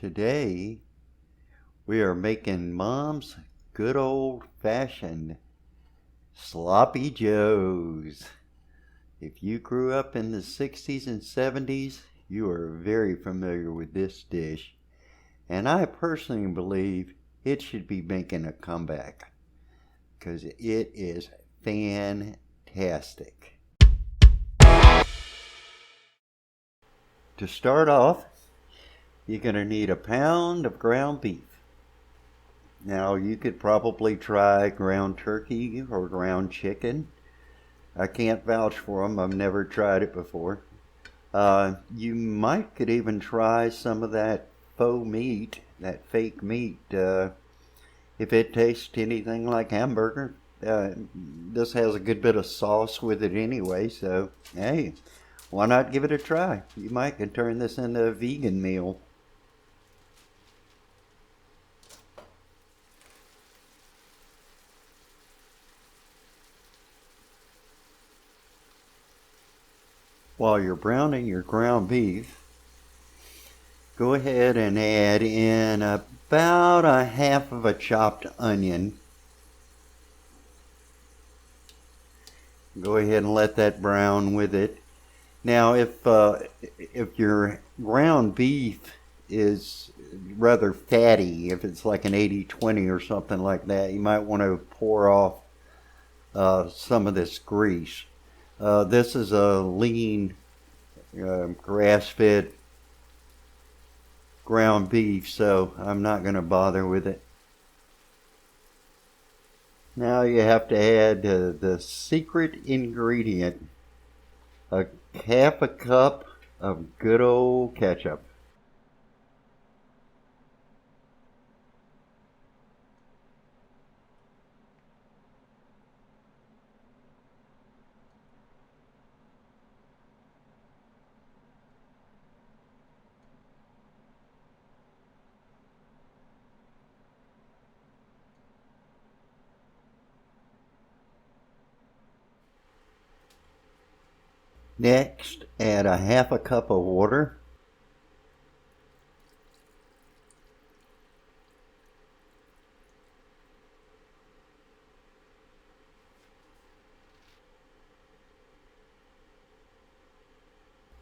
Today we are making Mom's good old-fashioned sloppy joes. If you grew up in the 60s and 70s, you are very familiar with this dish, and I personally believe it should be making a comeback because it is fantastic. To start off, you're going to need a pound of ground beef. Now, you could probably try ground turkey or ground chicken. I can't vouch for them. I've never tried it before. You could even try some of that faux meat, that fake meat, if it tastes anything like hamburger. This has a good bit of sauce with it anyway, so hey, why not give it a try? You might can turn this into a vegan meal. While you're browning your ground beef, go ahead and add in about a half of a chopped onion. Go ahead and let that brown with it. Now, if your ground beef is rather fatty, if it's like an 80-20 or something like that, you might want to pour off some of this grease. This is a lean, grass-fed ground beef, so I'm not going to bother with it. Now you have to add the secret ingredient, half a cup of good old ketchup. Next, add a half a cup of water.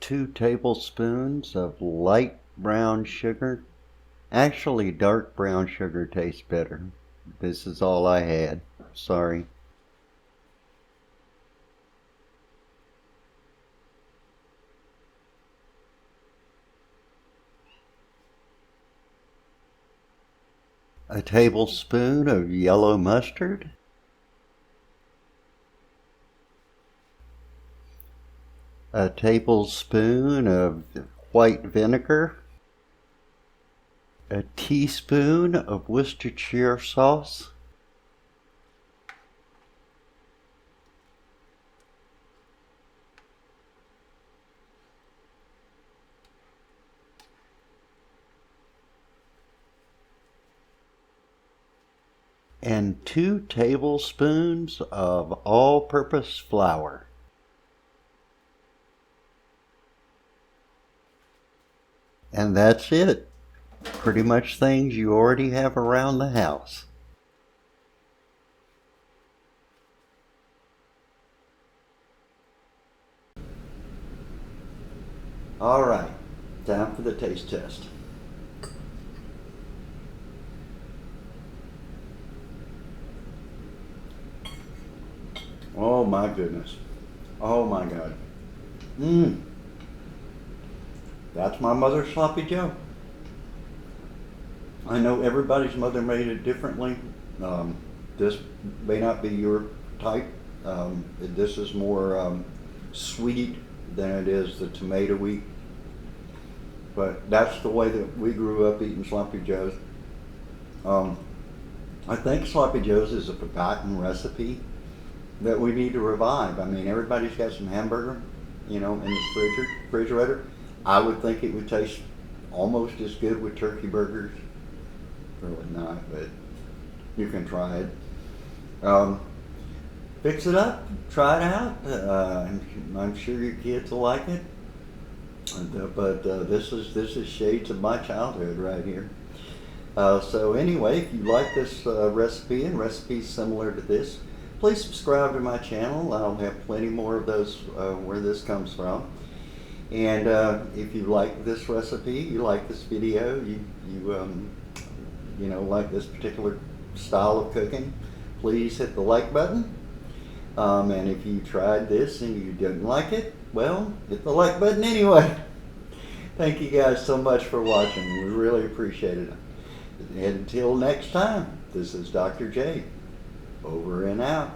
Two tablespoons of light brown sugar. Actually, dark brown sugar tastes better. This is all I had. Sorry. A tablespoon of yellow mustard. A tablespoon of white vinegar. A teaspoon of Worcestershire sauce. And 2 tablespoons of all-purpose flour. And that's it. Pretty much things you already have around the house. All right, time for the taste test. Oh my goodness. Oh my God. That's my mother's sloppy joe. I know everybody's mother made it differently. This may not be your type. This is more sweet than it is the tomatoey. But that's the way that we grew up eating sloppy joes. I think sloppy joes is a forgotten recipe that we need to revive. I mean, everybody's got some hamburger, in the refrigerator. I would think it would taste almost as good with turkey burgers. Really not, but you can try it. Fix it up, try it out. I'm sure your kids will like it. But this is shades of my childhood right here. So anyway, if you like this recipe and recipes similar to this, please subscribe to my channel. I'll have plenty more of those where this comes from. And if you like this recipe, you like this video, you know, like this particular style of cooking, please hit the like button. And if you tried this and you didn't like it, well, hit the like button anyway. Thank you guys so much for watching. We really appreciate it. And until next time, this is Dr. J. Over and out.